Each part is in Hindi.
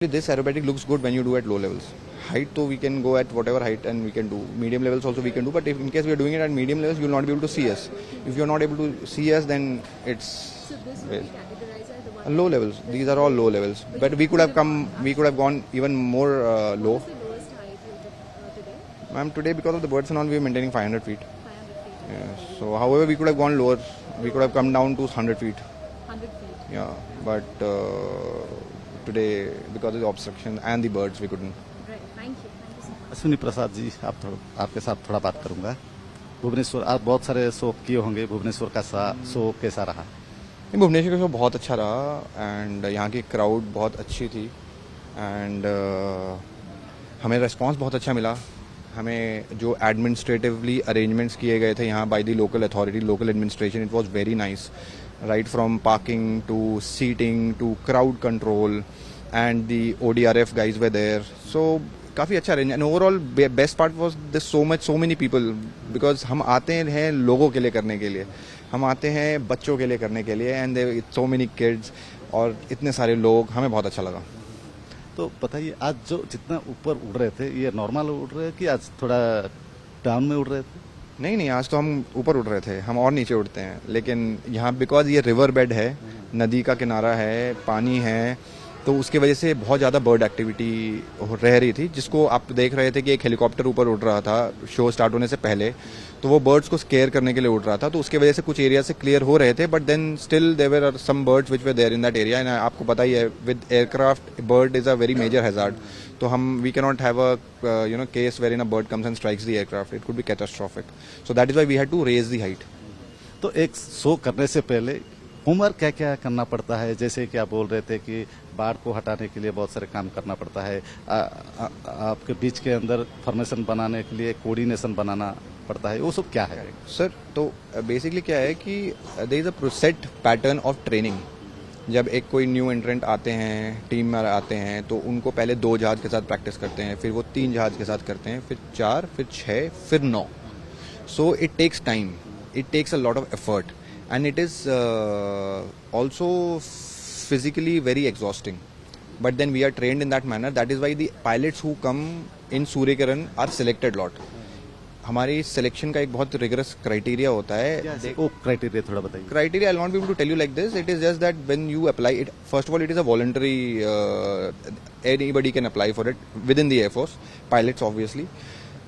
This aerobatic looks good when you do at low levels. Height, so we can go at whatever height and we can do. Medium levels also we can do, but if in case we are doing it at medium levels, you will not be able to see us. If you are not able to see us, then it's So this will be categorized as the one. low levels. These are all low levels. But we could have gone even more low. What's the lowest height you took today? Ma'am, today because of the birds and all, we are maintaining 500 feet. 500 feet. Yeah. So, however, we could have gone lower. We could have come down to 100 feet. 100 feet. Yeah, but today because of the obstruction and the birds, we couldn't. Right. Thank you. Thank you so much. Ashwini Prasad ji, आपके साथ थोड़ा बात करूंगा। भुवनेश्वर, आप बहुत सारे शो किए होंगे, भुवनेश्वर का शो कैसा रहा? भुवनेश्वर का शो बहुत अच्छा रहा एंड यहाँ की क्राउड बहुत अच्छी थी एंड हमें रिस्पांस बहुत अच्छा मिला। हमें जो एडमिनिस्ट्रेटिवली अरेंजमेंट्स किए गए थे यहाँ by the local authority, local administration, it was very nice, right from parking to seating to crowd control and the ODRF guys were there. So काफ़ी अच्छा arrange and overall best part was this so many people, because हम आते हैं लोगों के लिए करने के लिए, हम आते हैं बच्चों के लिए करने के लिए एंड सो मेनी किड्स और इतने सारे लोग, हमें बहुत अच्छा लगा। तो बताइए, आज जो जितना ऊपर उड़ रहे थे, ये नॉर्मल उड़ रहे कि आज थोड़ा डाउन में उड़ रहे थे? नहीं, आज तो हम ऊपर उड़ रहे थे, हम और नीचे उड़ते हैं, लेकिन यहाँ बिकॉज ये रिवर बेड है, नदी का किनारा है, पानी है, तो उसकी वजह से बहुत ज़्यादा बर्ड एक्टिविटी रह रही थी, जिसको आप देख रहे थे कि एक हेलीकॉप्टर ऊपर उड़ रहा था शो स्टार्ट होने से पहले, तो वो बर्ड्स को स्केयर करने के लिए उड़ रहा था, तो उसकी वजह से कुछ एरिया से क्लियर हो रहे थे, but then still there were some birds which were there in that area and आपको पता ही है with aircraft bird is a very major hazard, तो we can not have a case wherein a bird comes and strikes the aircraft, it could be catastrophic, so that is why we had to raise the height. तो एक शो करने से पहले होमवर्क क्या क्या करना पड़ता है? जैसे कि आप बोल रहे थे कि बाढ़ को हटाने के लिए बहुत सारे काम करना पड़ता है, आपके बीच के अंदर फॉर्मेशन बनाने के लिए कोऑर्डिनेशन बनाना पड़ता है, वो सब क्या है? सर, तो बेसिकली क्या है कि there is a set pattern of training. जब एक कोई न्यू एंट्रेंट आते हैं, टीम में आते हैं, तो उनको पहले 2 जहाज के साथ प्रैक्टिस करते हैं, फिर वो 3 जहाज के साथ करते हैं, फिर 4, फिर 6, फिर 9। So it takes time, it takes a lot of effort and it is also physically very exhausting, but then we are trained in that manner. That is why the pilots who come in Surya Kiran are selected lot. हमारी सिलेक्शन का एक बहुत रिगरस क्राइटेरिया होता है। वो क्राइटेरिया थोड़ा बताइए। Criteria I will not be able to tell you like this, it is just that when you apply it, first of all it is a voluntary, anybody can apply for it within the Air Force, pilots obviously.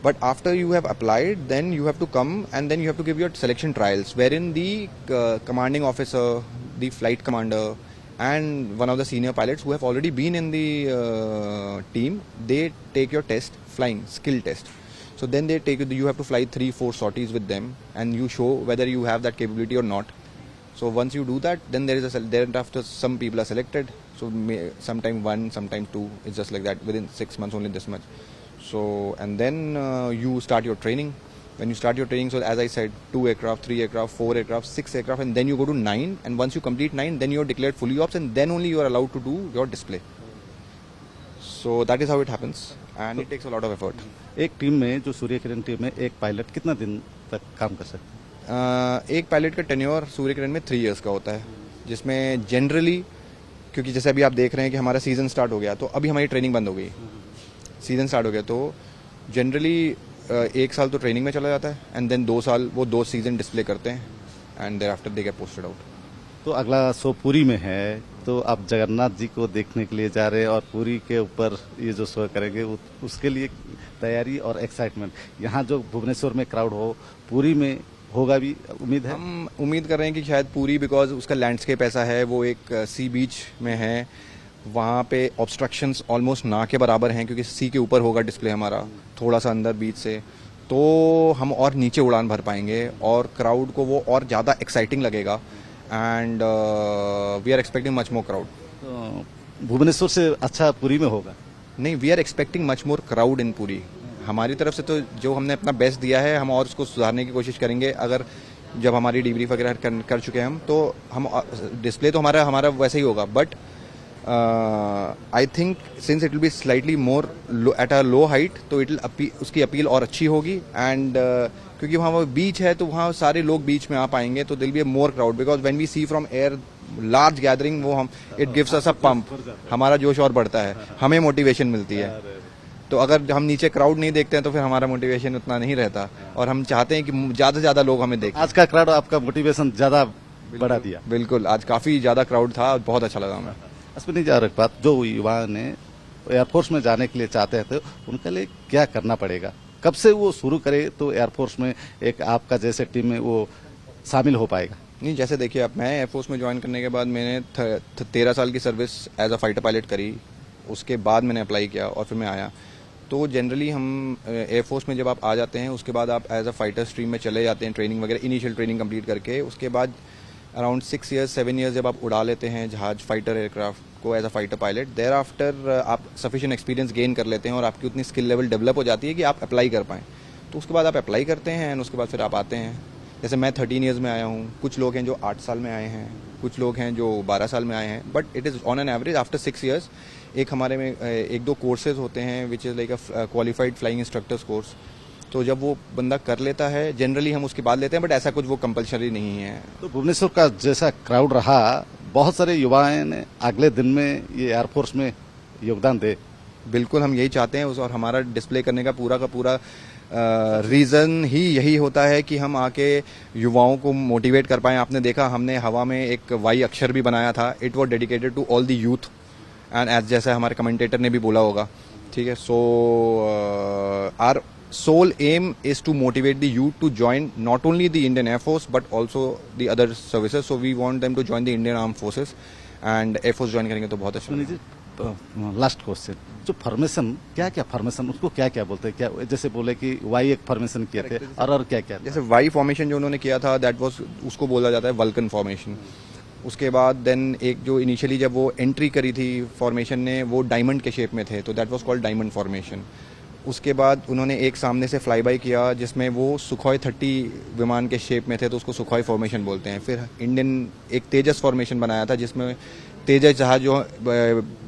But after you have applied, then you have to come and then you have to give your selection trials, wherein the commanding officer, the flight commander, and one of the senior pilots who have already been in the team, they take your test, flying skill test. So then they take you have to fly 3-4 sorties with them, and you show whether you have that capability or not. So once you do that, then thereafter some people are selected. So sometime 1, sometime 2. It's just like that. Within 6 months, only this much. So and then you start your training. When you start your training, so as I said, 2 aircraft, 3 aircraft, 4 aircraft, 6 aircraft, and then you go to 9. And once you complete 9, then you are declared fully ops, and then only you are allowed to do your display. So that is how it happens, and it takes a lot of effort. एक टीम में, जो सूर्य किरण टीम में, एक पायलट कितना दिन तक काम कर सकते हैं? एक पायलट का टेन्योर सूर्य किरण में 3 years का होता है, जिसमें जनरली, क्योंकि जैसे अभी आप देख रहे हैं कि हमारा सीजन स्टार्ट हो गया, तो अभी हमारी ट्रेनिंग बंद हो गई। सीजन स्टार्ट हो गया तो जनरली 1 साल तो ट्रेनिंग में चला जाता है, एंड देन 2 साल वो 2 सीजन डिस्प्ले करते हैं, and thereafter they get posted out. तो अगला शो पुरी में है, तो आप जगन्नाथ जी को देखने के लिए जा रहे हैं और पुरी के ऊपर ये जो शो करेंगे, उसके लिए तैयारी और एक्साइटमेंट, यहाँ जो भुवनेश्वर में क्राउड हो, पुरी में होगा भी, उम्मीद है? हम उम्मीद कर रहे हैं कि शायद पुरी, बिकॉज उसका लैंडस्केप ऐसा है, वो एक सी बीच में है, वहाँ पे ऑब्स्ट्रक्शंस ऑलमोस्ट ना के बराबर हैं, क्योंकि सी के ऊपर होगा डिस्प्ले हमारा, थोड़ा सा अंदर बीच से, तो हम और नीचे उड़ान भर पाएंगे और क्राउड को वो और ज़्यादा एक्साइटिंग लगेगा, and we are expecting much more crowd. तो भुवनेश्वर से अच्छा पुरी में होगा? नहीं, we are expecting much more crowd in Puri. हमारी तरफ से तो जो हमने अपना बेस्ट दिया है, हम और उसको सुधारने की कोशिश करेंगे। अगर जब हमारी डिब्रीफ वगैरह कर चुके हैं हम, तो हम डिस्प्ले तो हमारा वैसे ही होगा, but I think since it will be slightly more at a low height, तो उसकी अपील और अच्छी होगी, एंड क्योंकि वहाँ वो बीच है तो वहाँ सारे लोग बीच में आ पाएंगे, तो there'll be a more crowd, because when we see from air large gathering वो हम it gives us a pump, हमारा जोश और बढ़ता है, हमें मोटिवेशन मिलती है। तो अगर हम नीचे क्राउड नहीं देखते हैं तो फिर हमारा मोटिवेशन उतना नहीं रहता, और हम चाहते हैं कि ज्यादा से ज्यादा लोग हमें देखें। आज का क्राउड आपका मोटिवेशन ज्यादा बढ़ा दिया। बिल्कुल, आज काफी ज्यादा क्राउड था, बहुत अच्छा लगा हमें। अश्विनी जी, और एक बात, जो युवा ने एयरफोर्स में जाने के लिए चाहते हैं तो उनके लिए क्या करना पड़ेगा, कब से वो शुरू करे तो एयरफोर्स में एक आपका जैसे टीम में वो शामिल हो पाएगा? नहीं, जैसे देखिए, अब मैं एयरफोर्स में ज्वाइन करने के बाद मैंने 13 साल की service as a fighter pilot करी, उसके बाद मैंने अप्लाई किया और फिर मैं आया। तो जनरली हम एयरफोर्स में जब आप आ जाते हैं उसके बाद आप एज अ फाइटर स्ट्रीम में चले जाते हैं, ट्रेनिंग वगैरह, इनिशियल ट्रेनिंग कंप्लीट करके। उसके बाद अराउंड 6 ईयर्स 7 ईयर्स जब आप उड़ा लेते हैं जहाज, फाइटर एयरक्राफ्ट को as a fighter pilot, thereafter आप सफिशिएंट एक्सपीरियंस गेन कर लेते हैं और आपकी उतनी स्किल लेवल डेवलप हो जाती है कि आप अप्लाई कर पाएँ। तो उसके बाद आप अप्लाई करते हैं एंड उसके बाद फिर आप आते हैं। जैसे मैं 13 ईयर्स में आया हूँ, कुछ लोग हैं जो 8 साल में आए हैं, कुछ लोग हैं जो 12 साल में आए हैं, but it is on an average after 6 years. एक हमारे में 1-2 कोर्सेज होते हैं which is like a qualified flying instructors course. तो जब वो बंदा कर लेता है जनरली हम उसके बाद लेते हैं, बट ऐसा कुछ वो कंपलसरी नहीं है। तो भुवनेश्वर का जैसा क्राउड रहा, बहुत सारे युवाओं ने अगले दिन में ये एयरफोर्स में योगदान दे। बिल्कुल, हम यही चाहते हैं और हमारा डिस्प्ले करने का पूरा रीज़न ही यही होता है कि हम आके युवाओं को मोटिवेट कर पाएं। आपने देखा, हमने हवा में एक वाई अक्षर भी बनाया था, it was dedicated to all the youth and as जैसे हमारे कमेंटेटर ने भी बोला होगा, ठीक है। So our sole aim is to motivate the youth to join not only the Indian Air Force but also the other services. So we want them to join the Indian Armed Forces and Air Force join करेंगे तो बहुत अच्छा सुनील जी, लास्ट क्वेश्चन, जो फॉर्मेशन, क्या क्या फॉर्मेशन, उसको क्या क्या बोलते हैं? क्या जैसे बोले कि वाई एक फॉर्मेशन किए थे, और क्या क्या? जैसे वाई फॉर्मेशन जो उन्होंने किया था, दैट वाज, उसको बोला जाता है वल्कन फॉर्मेशन। उसके बाद देन एक जो इनिशियली जब वो एंट्री करी थी फॉर्मेशन ने, वो डायमंड के शेप में थे, तो that was called diamond formation. उसके बाद उन्होंने एक सामने से फ्लाई बाई किया जिसमें वो सुखोई 30 विमान के शेप में थे, तो उसको सुखोई फॉर्मेशन बोलते हैं। फिर इंडियन एक तेजस फॉर्मेशन बनाया था जिसमें तेजस जहाज जो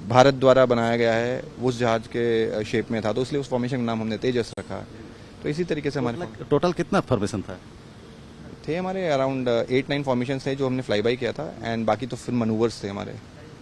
भारत द्वारा बनाया गया है उस जहाज के शेप में था, तो इसलिए उस फॉर्मेशन का नाम हमने तेजस रखा। तो इसी तरीके से हमारे टोटल कितना फॉर्मेशन था? थे हमारे अराउंड 8-9 फॉर्मेशन थे जो हमने फ्लाई बाई किया था, एंड बाकी तो फिर मनूवर्स थे हमारे।